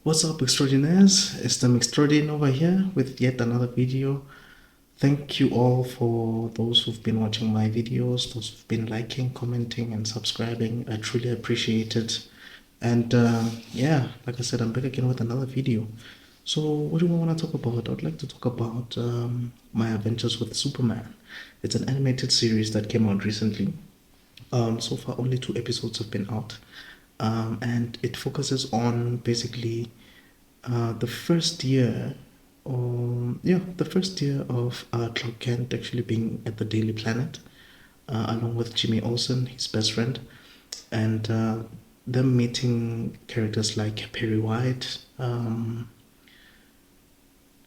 What's up, extraordinaires? It's the Extraordinaire over here with yet another video. Thank you all for those who've been watching my videos, those who've been liking, commenting, and subscribing. I truly appreciate it. And yeah, like I said, I'm back again with another video. So, what do I want to talk about? I'd like to talk about my adventures with Superman. It's an animated series that came out recently. So far, only 2 episodes have been out, and it focuses on basically the first year, the first year of Clark Kent actually being at the Daily Planet, along with Jimmy Olsen, his best friend, and them meeting characters like Perry White,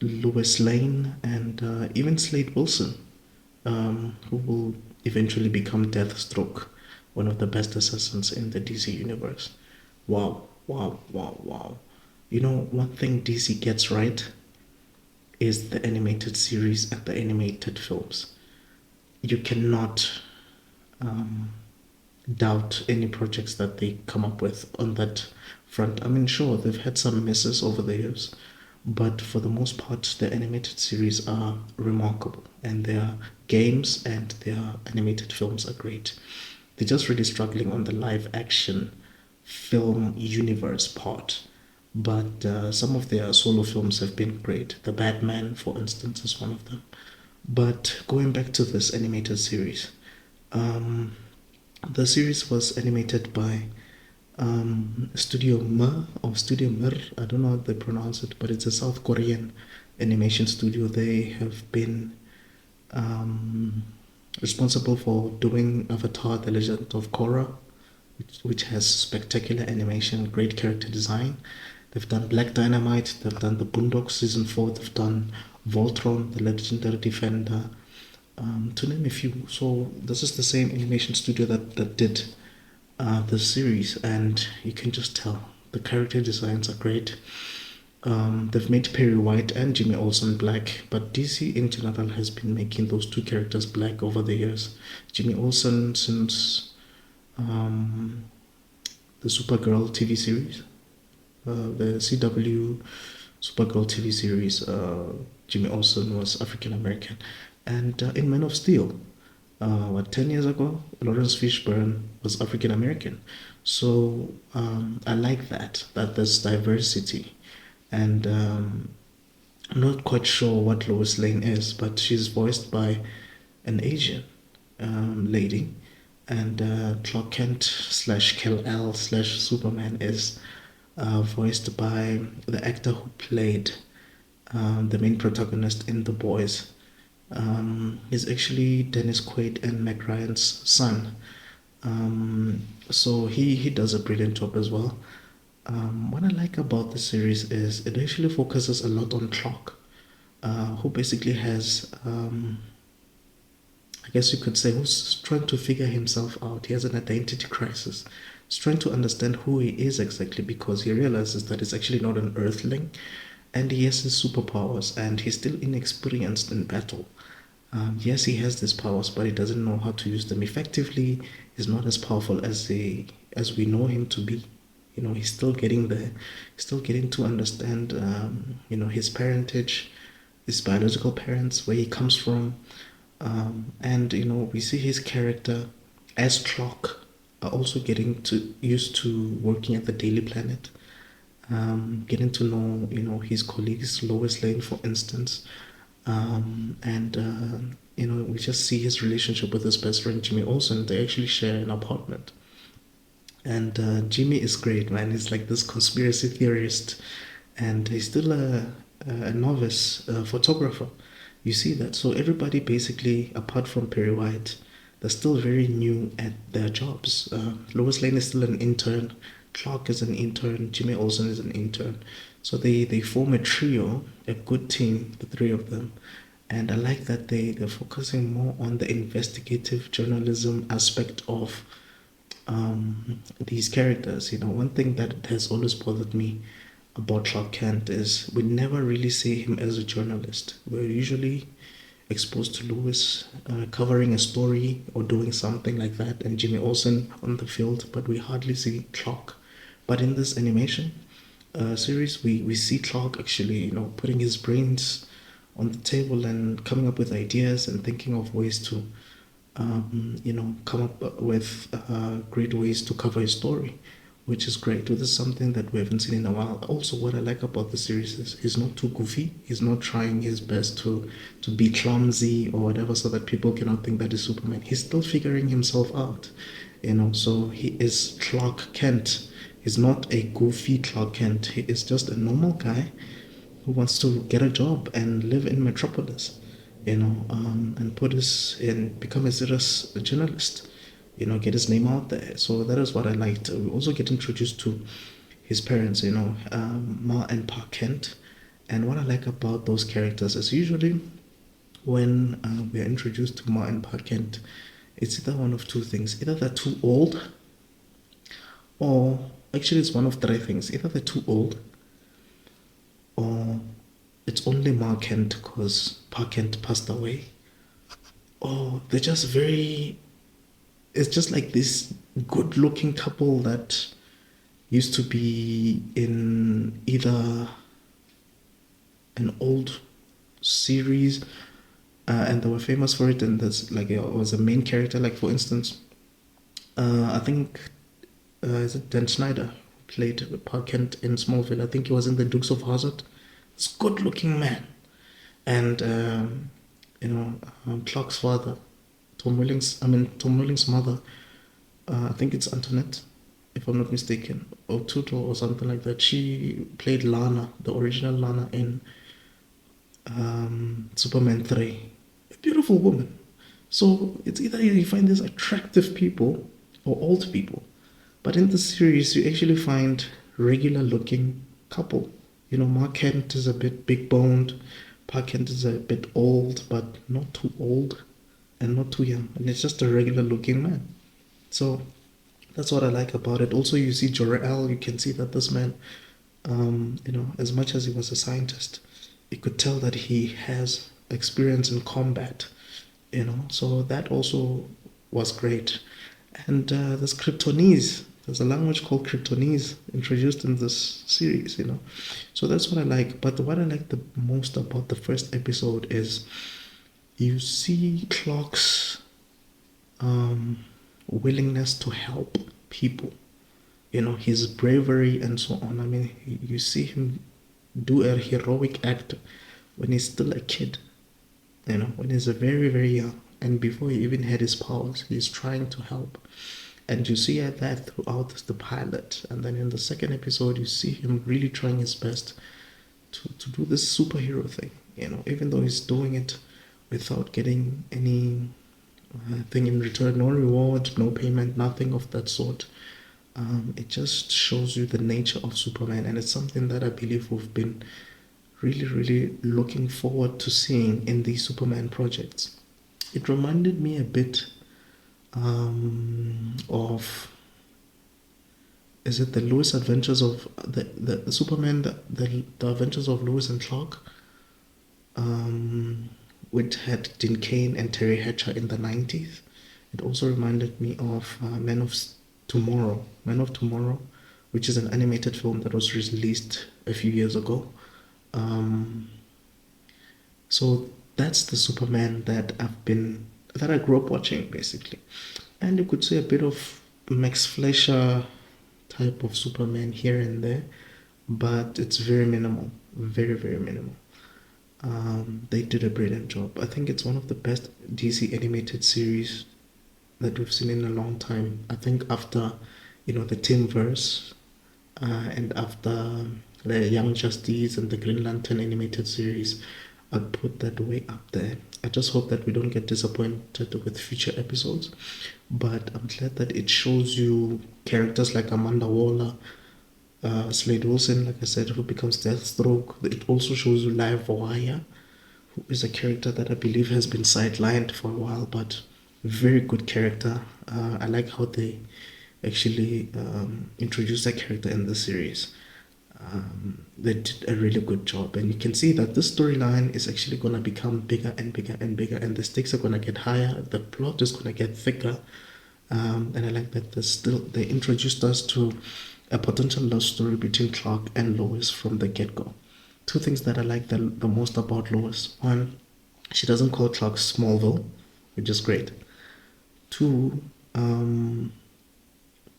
Lois Lane, and even Slade Wilson, who will eventually become Deathstroke, one of the best assassins in the DC universe. Wow, wow, wow, wow. You know, one thing DC gets right is the animated series and the animated films. You cannot doubt any projects that they come up with on that front. I mean, sure, they've had some misses over the years, but for the most part, the animated series are remarkable, and their games and their animated films are great. They're just really struggling on the live action film universe part. But some of their solo films have been great. The Batman, for instance, is one of them. But going back to this animated series, um, the series was animated by Studio M or Studio Mir. I don't know how they pronounce it, but it's a South Korean animation studio. They have been responsible for doing Avatar: The Legend of Korra, which has spectacular animation, great character design. They've done Black Dynamite, they've done The Boondocks Season 4, they've done Voltron, The Legendary Defender, to name a few. So this is the same animation studio that did the series, and you can just tell the character designs are great. They've made Perry White and Jimmy Olsen black, but DC in general has been making those two characters black over the years. Jimmy Olsen since the Supergirl TV series, the CW Supergirl TV series. Jimmy Olsen was African American, and in Man of Steel, 10 years ago, Lawrence Fishburne was African American. So I like that there's diversity, and I'm not quite sure what Lois Lane is, but she's voiced by an Asian lady, and Clark Kent slash Kal-El slash Superman is voiced by the actor who played the main protagonist in The Boys. He's actually Dennis Quaid and Meg Ryan's son. So he does a brilliant job as well. What I like about the series is it actually focuses a lot on Clark, who basically has, I guess you could say, who's trying to figure himself out. He has an identity crisis. He's trying to understand who he is exactly, because he realizes that he's actually not an Earthling, and he has his superpowers, and he's still inexperienced in battle. Yes, he has these powers, but he doesn't know how to use them effectively. He's not as powerful as we know him to be. You know, he's still getting there. He's still getting to understand, his parentage, his biological parents, where he comes from, and we see his character as Clark also getting to used to working at the Daily Planet, getting to know his colleagues, Lois Lane, for instance, and we just see his relationship with his best friend Jimmy Olsen. They actually share an apartment, and Jimmy is great, man. He's like this conspiracy theorist, and he's still a novice photographer. You see that. So everybody basically, apart from Perry White, they're still very new at their jobs. Lois Lane is still an intern. Clark is an intern. Jimmy Olsen is an intern. So they form a trio, a good team, the three of them. And I like that they're focusing more on the investigative journalism aspect of these characters. One thing that has always bothered me about Clark Kent is we never really see him as a journalist. We're usually exposed to Lewis covering a story or doing something like that, and Jimmy Olsen on the field, but we hardly see Clark. But in this animation series, we see Clark actually, putting his brains on the table and coming up with ideas and thinking of ways to, come up with great ways to cover his story, which is great. This is something that we haven't seen in a while. Also, what I like about the series is he's not too goofy. He's not trying his best to be clumsy or whatever, so that people cannot think that he's Superman. He's still figuring himself out, So he is Clark Kent. He's not a goofy Clark Kent. He is just a normal guy who wants to get a job and live in Metropolis, and become a serious journalist, get his name out there. So that is what I liked. We also get introduced to his parents, Ma and Pa Kent. And what I like about those characters is usually when we are introduced to Ma and Pa Kent, it's either one of two things. Either they're too old, or actually it's one of three things. Either they're too old, or it's only Ma Kent because Pa Kent passed away, or they're just very, it's just like this good looking couple that used to be in either an old series and they were famous for it, and there's like it was a main character. Like for instance, I think is it Dan Schneider who played Park Kent in Smallville? I think he was in the Dukes of Hazzard. This good looking man, and Clark's father, Tom Welling's mother. I think it's Antoinette, if I'm not mistaken, or Tuto or something like that. She played Lana, the original Lana in Superman 3. A beautiful woman. So it's either you find these attractive people or old people. But in the series, you actually find regular looking couple. Mark Kent is a bit big boned. Park Kent is a bit old, but not too old and not too young. And it's just a regular looking man. So that's what I like about it. Also, you see Jor-El, you can see that this man, as much as he was a scientist, you could tell that he has experience in combat, so that also was great. And there's Kryptonese. There's a language called Kryptonese introduced in this series, So that's what I like. But what I like the most about the first episode is you see Clark's willingness to help people, his bravery and so on. I mean, you see him do a heroic act when he's still a kid, when he's a very, very young. And before he even had his powers, he's trying to help. And you see that throughout the pilot. And then in the second episode, you see him really trying his best to do this superhero thing, even though he's doing it without getting any thing in return, no reward, no payment, nothing of that sort. It just shows you the nature of Superman, and it's something that I believe we've been really, really looking forward to seeing in these Superman projects. It reminded me a bit of, is it the Lewis Adventures of the Superman, the Adventures of Lewis and Clark, which had Dean Cain and Terry Hatcher in the 90s. It also reminded me of Man of Tomorrow, which is an animated film that was released a few years ago. So that's the Superman that I grew up watching, basically. And you could say a bit of Max Fleischer type of Superman here and there, but it's very minimal, very, very minimal. They did a brilliant job. I think it's one of the best DC animated series that we've seen in a long time. I think after, the Timverse, and after the Young Justice and the Green Lantern animated series, I'd put that way up there. I just hope that we don't get disappointed with future episodes, but I'm glad that it shows you characters like Amanda Waller, Slade Wilson, like I said, who becomes Deathstroke. It also shows you Live Wire, who is a character that I believe has been sidelined for a while, but very good character. I like how they actually introduced that character in the series. They did a really good job, and you can see that this storyline is actually gonna become bigger and bigger and bigger, and the stakes are gonna get higher. The plot is gonna get thicker, and I like that they introduced us to a potential love story between Clark and Lois from the get-go. Two things that I like the most about Lois: one, she doesn't call Clark Smallville, which is great. Two,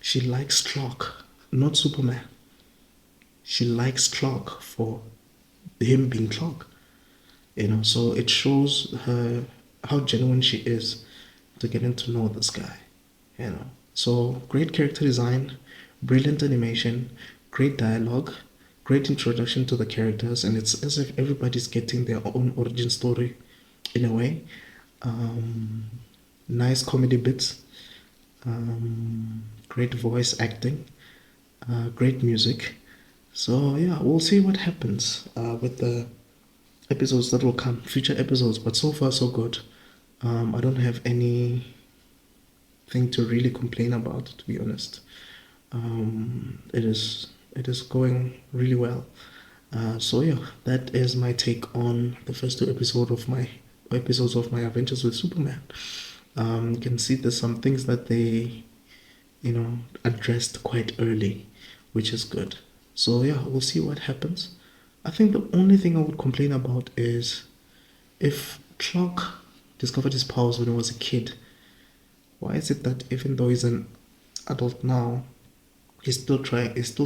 she likes Clark, not Superman. She likes Clark for him being Clark. So it shows her how genuine she is to getting to know this guy. So great character design, brilliant animation, great dialogue, great introduction to the characters, and it's as if everybody's getting their own origin story in a way. Nice comedy bits, great voice acting, great music. So yeah, we'll see what happens with the episodes that will come, future episodes. But so far, so good. I don't have anything to really complain about, to be honest. It is going really well. So yeah, that is my take on the first two episodes of my Adventures with Superman. You can see there's some things that they addressed quite early, which is good. So yeah, we'll see what happens. I think the only thing I would complain about is if Clark discovered his powers when he was a kid, why is it that even though he's an adult now, he still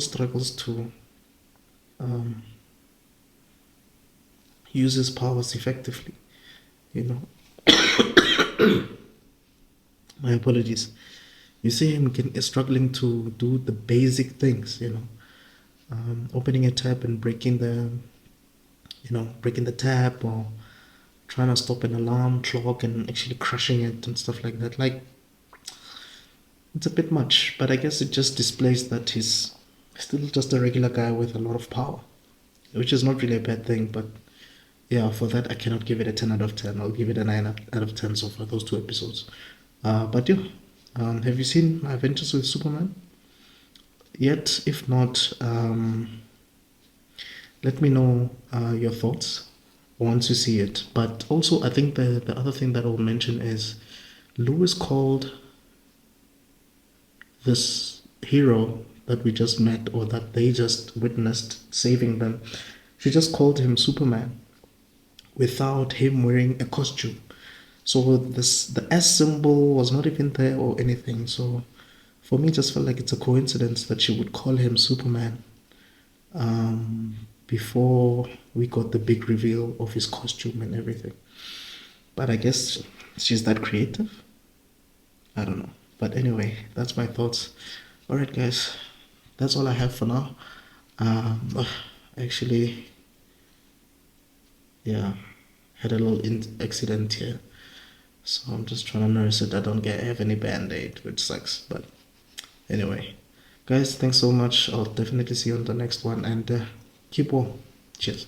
struggles to use his powers effectively? You know, my apologies. You see him struggling to do the basic things. Opening a tap and breaking the tap, or trying to stop an alarm clock and actually crushing it and stuff like that. Like, it's a bit much, but I guess it just displays that he's still just a regular guy with a lot of power, which is not really a bad thing. But yeah, for that I cannot give it a 10 out of 10. I'll give it a 9 out of 10 so far, those two episodes. But yeah, have you seen my Adventures with Superman yet? If not, let me know your thoughts once you see it. But also, I think the other thing that I'll mention is Lewis called this hero that we just met, or that they just witnessed saving them, she just called him Superman without him wearing a costume. So the S symbol was not even there or anything. So for me, it just felt like it's a coincidence that she would call him Superman before we got the big reveal of his costume and everything. But I guess she's that creative. I don't know. But anyway, that's my thoughts. All right, guys, that's all I have for now. Actually, yeah, had a little accident here, so I'm just trying to nurse it. I don't have any band-aid, which sucks. But anyway, guys, thanks so much. I'll definitely see you on the next one, and keep warm. Cheers.